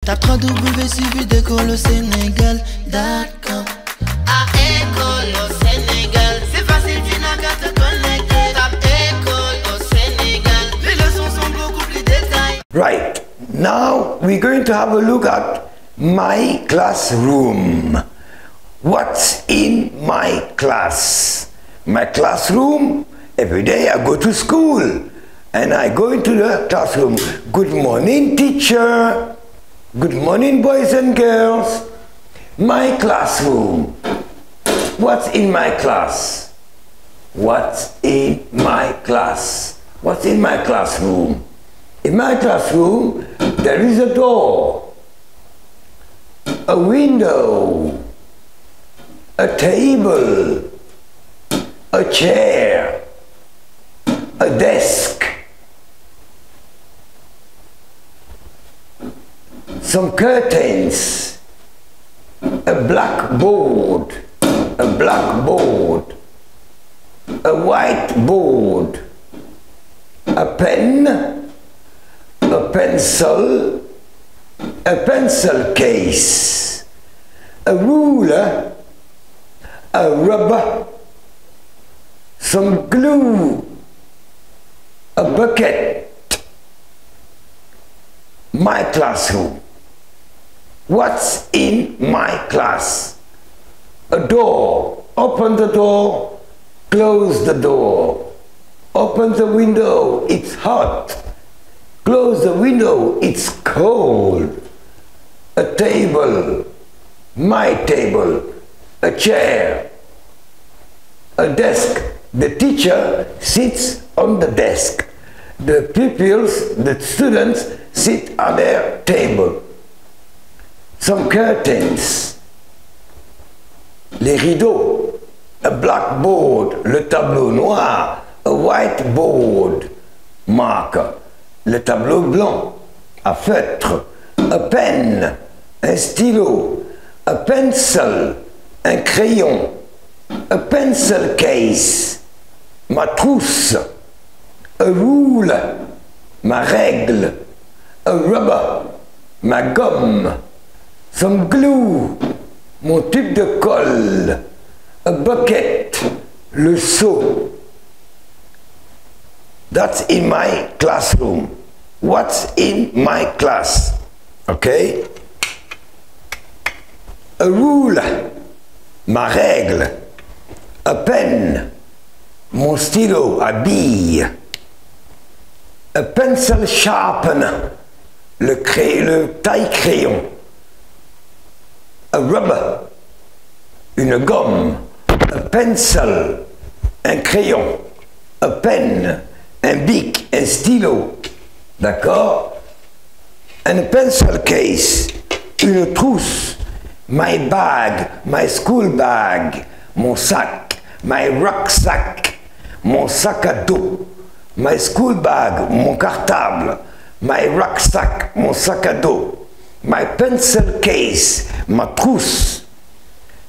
Tape www.suividécole-au-sénégal.com. À école au Sénégal, c'est facile, tu n'as qu'à te connecter. Tape école au Sénégal, les leçons sont beaucoup plus détaillées. Right, now we're going to have a look at my classroom. What's in my class? My classroom, every day I go to school and I go into the classroom. Good morning, teacher. Good morning, boys and girls. My classroom. What's in my class? What's in my class? What's in my classroom? In my classroom, there is a door, a window, a table, a chair, a desk, some curtains, a blackboard, a whiteboard, a pen, a pencil case, a ruler, a rubber, some glue, a bucket. My classroom. What's in my class? A door. Open the door, close the door. Open the window, it's hot. Close the window, it's cold. A table, my table, a chair, a desk. The teacher sits on the desk. The pupils, the students, sit at their table. Some curtains, les rideaux, a blackboard, le tableau noir, a whiteboard, marker, le tableau blanc, à feutre, a pen, un stylo, a pencil, un crayon, a pencil case, ma trousse, a rule, ma règle, a rubber, ma gomme, some glue, mon tube de colle, a bucket, le seau. That's in my classroom. What's in my class? Okay? A rule, ma règle, a pen, mon stylo à bille, a pencil sharpener, le taille-crayon, a rubber, une gomme, a pencil, un crayon, a pen, un bic, un stylo, d'accord? And a pencil case, une trousse, my bag, my school bag, mon sac, my rucksack, mon sac à dos, my school bag, mon cartable, my rucksack, mon sac à dos, my pencil case, ma trousse.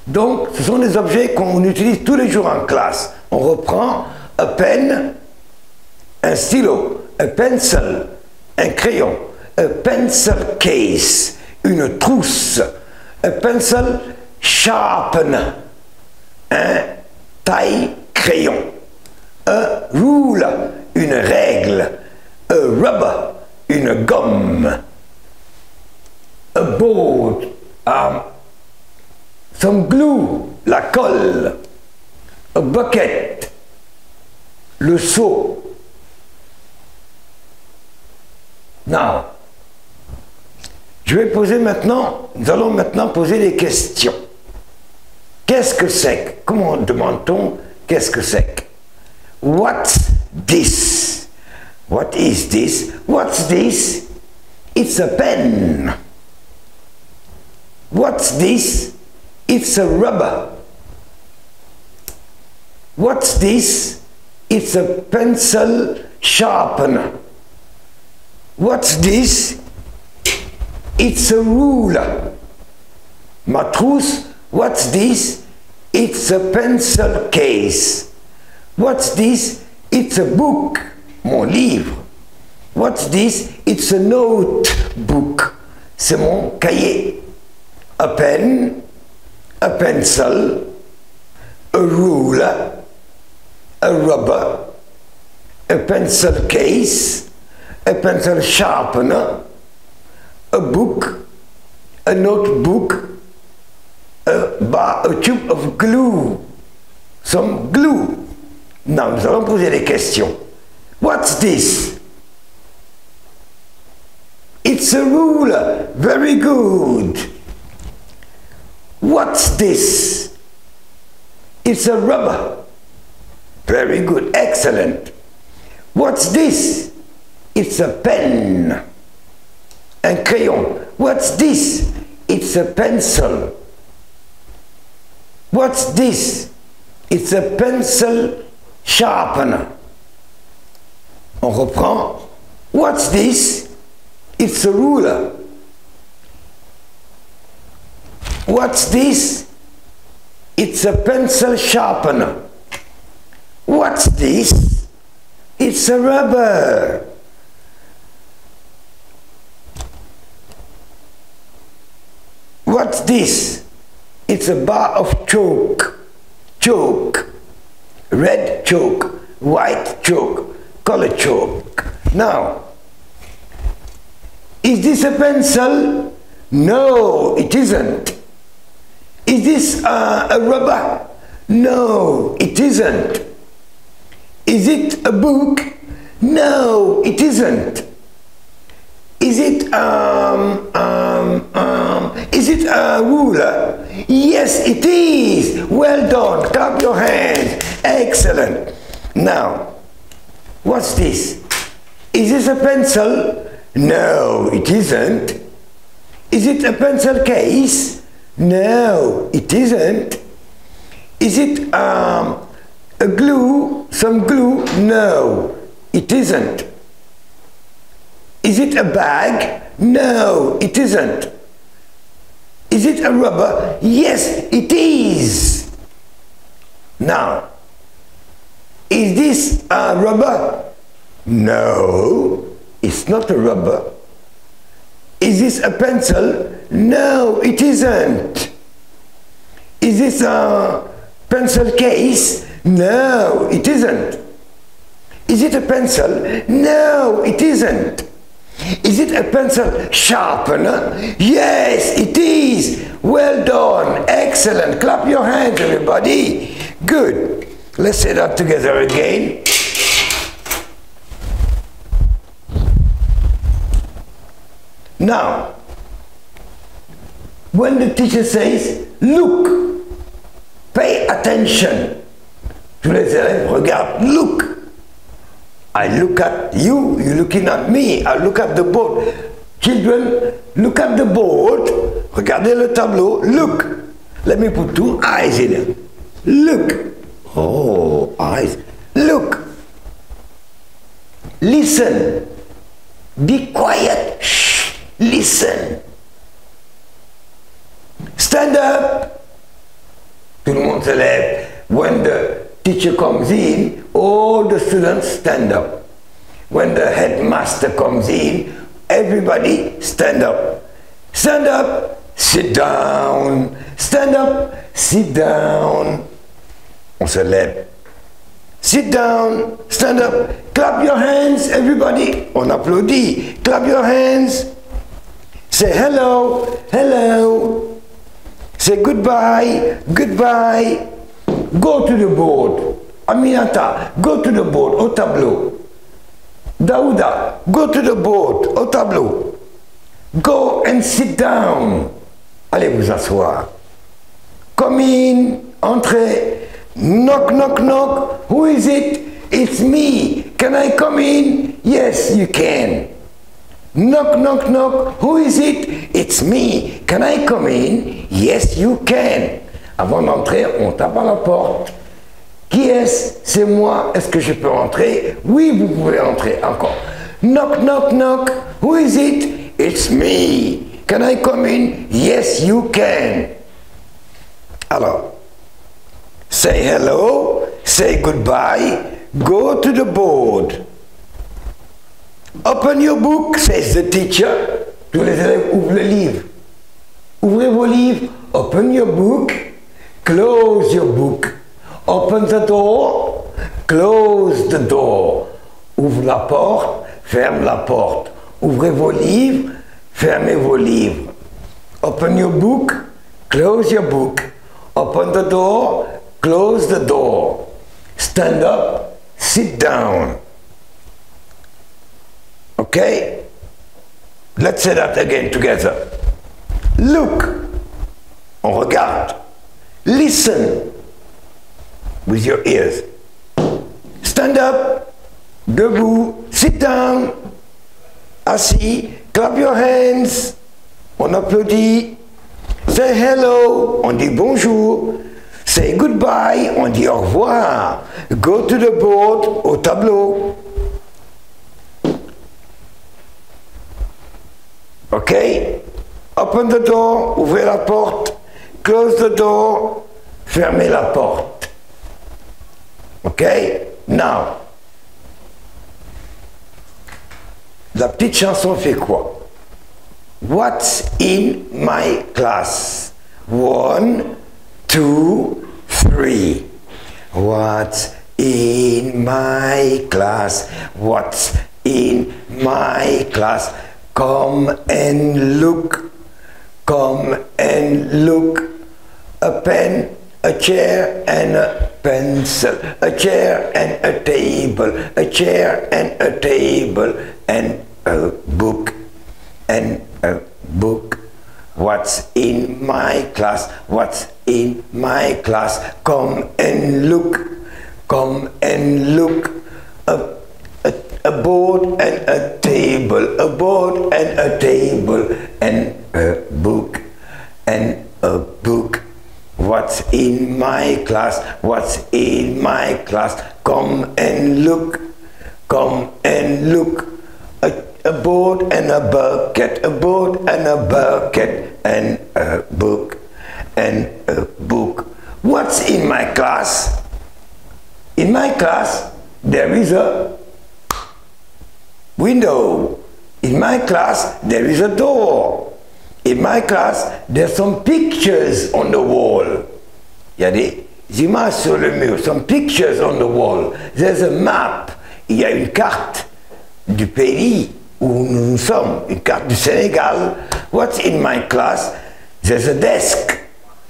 Donc, ce sont des objets qu'on utilise tous les jours en classe. On reprend a pen, un stylo, a pencil, un crayon, a pencil case, une trousse, a pencil sharpener, un taille-crayon, a rule, une règle, a rubber, une gomme, a board, some glue, la colle, a bucket, le seau. Now, nous allons maintenant poser des questions. Qu'est-ce que c'est? Comment demande-t-on qu'est-ce que c'est? What's this? What is this? What's this? It's a pen. What's this? It's a rubber. What's this? It's a pencil sharpener. What's this? It's a ruler. Ma trousse. What's this? It's a pencil case. What's this? It's a book. Mon livre. What's this? It's a notebook. c'est mon cahier. A pen, a pencil, a ruler, a rubber, a pencil case, a pencil sharpener, a book, a notebook, a tube of glue, some glue. Now, nous allons poser des questions. What's this? It's a ruler. Very good. What's this? It's a rubber. Very good. Excellent. What's this? It's a pen. Un crayon. What's this? It's a pencil. What's this? It's a pencil sharpener. On reprend. What's this? It's a ruler. What's this? It's a pencil sharpener. What's this? It's a rubber. What's this? It's a bar of chalk. Chalk. Red chalk, white chalk, color chalk. Now, is this a pencil? No, it isn't. Is this a rubber? No, it isn't. Is it a book? No, it isn't. Is it a ruler? Yes, it is. Well done. Clap your hands. Excellent. Now, what's this? Is this a pencil? No, it isn't. Is it a pencil case? No, it isn't. Is it a glue? Some glue? No, it isn't. Is it a bag? No, it isn't. Is it a rubber? Yes, it is. Now, is this a rubber? No, it's not a rubber. Is this a pencil? No, it isn't. Is this a pencil case? No, it isn't. Is it a pencil? No, it isn't. Is it a pencil sharpener? Yes, it is. Well done. Excellent. Clap your hands, everybody. Good. Let's say that together again. Now, when the teacher says, look, pay attention. Tous les élèves regardent, look. I look at you, you're looking at me. I look at the board. Children, look at the board. Regardez le tableau. Look. Let me put two eyes in it. Look. Oh, eyes. Look. Listen. Be quiet. Shh. Listen. Stand up. Tout le monde se lève. When the teacher comes in, all the students stand up. When the headmaster comes in, everybody stand up. Stand up, sit down. Stand up, sit down. On se lève. Sit down, stand up. Clap your hands, everybody. On applaudit. Clap your hands. Say hello, hello. Say goodbye, goodbye. Go to the board. Aminata, go to the board, au tableau. Daouda, go to the board, au tableau. Go and sit down. Allez vous asseoir. Come in, entrez. Knock, knock, knock. Who is it? It's me. Can I come in? Yes, you can. Knock, knock, knock. Who is it? It's me. Can I come in? Yes, you can. Avant d'entrer, on tape à la porte. Qui est-ce? C'est moi. Est-ce que je peux entrer? Oui, vous pouvez entrer. Encore. Knock, knock, knock. Who is it? It's me. Can I come in? Yes, you can. Alors, say hello, say goodbye, go to the board. Open your book, says the teacher. tous les élèves ouvrent le livre. Ouvrez vos livres. Open your book. Close your book. Open the door. Close the door. Ouvre la porte. Ferme la porte. Ouvrez vos livres. Fermez vos livres. Open your book. Close your book. Open the door. Close the door. Stand up. Sit down. Okay? Let's say that again together. Look. On regarde. Listen with your ears. Stand up. Debout. Sit down. Assis. Clap your hands. On applaudit. Say hello. On dit bonjour. Say goodbye. On dit au revoir. Go to the board. Au tableau. Okay? Open the door, ouvrez la porte. Close the door, fermez la porte. Okay? Now, la petite chanson fait quoi? What's in my class? 1, 2, 3. What's in my class? What's in my class? Come and look, come and look. A pen, a chair and a pencil, a chair and a table, a chair and a table, and a book, and a book. What's in my class? What's in my class? Come and look, come and look. A board and a table, a board and a table, and a book, and a book. What's in my class? What's in my class? Come and look, come and look. A board and a bucket, a board and a bucket, and a book, and a book. What's in my class? In my class, there is a window. In my class, there is a door. In my class, there's some pictures on the wall. Il y a des images sur le mur. Some pictures on the wall. There's a map. Il y a une carte du pays où nous sommes. Une carte du Sénégal. What's in my class? There's a desk.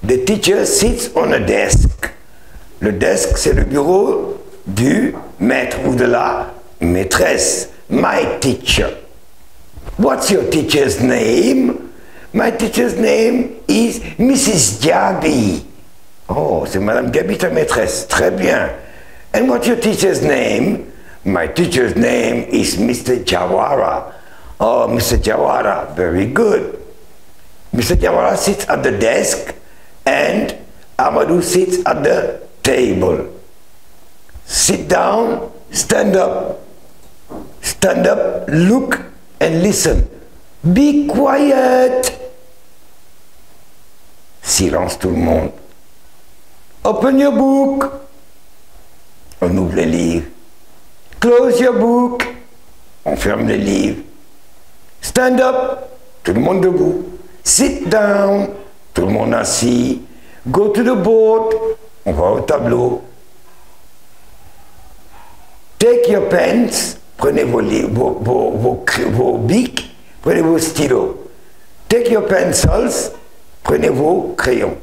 The teacher sits on a desk. Le desk, c'est le bureau du maître ou de la maîtresse. My teacher. What's your teacher's name? My teacher's name is Mrs. Diaby. Oh, c'est Madame Diaby, ta maîtresse. Très bien. And what's your teacher's name? My teacher's name is Mr. Jawara. Oh, Mr. Jawara, very good. Mr. Jawara sits at the desk and Amadou sits at the table. Sit down, stand up. Stand up, look and listen. Be quiet. Silence tout le monde. Open your book. On ouvre les livres. Close your book. On ferme les livres. Stand up. Tout le monde debout. Sit down. Tout le monde assis. Go to the board. On va au tableau. Take your pens. Prenez vos bics, prenez vos stylos. Take your pencils, prenez vos crayons.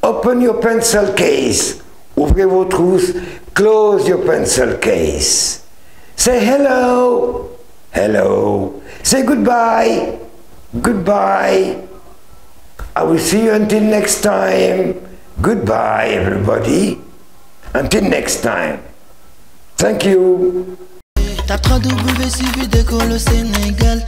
Open your pencil case, ouvrez vos trousses. Close your pencil case. Say hello, hello. Say goodbye, goodbye. I will see you until next time. Goodbye, everybody. Until next time. Thank you. Tape www.suividecole au Sénégal.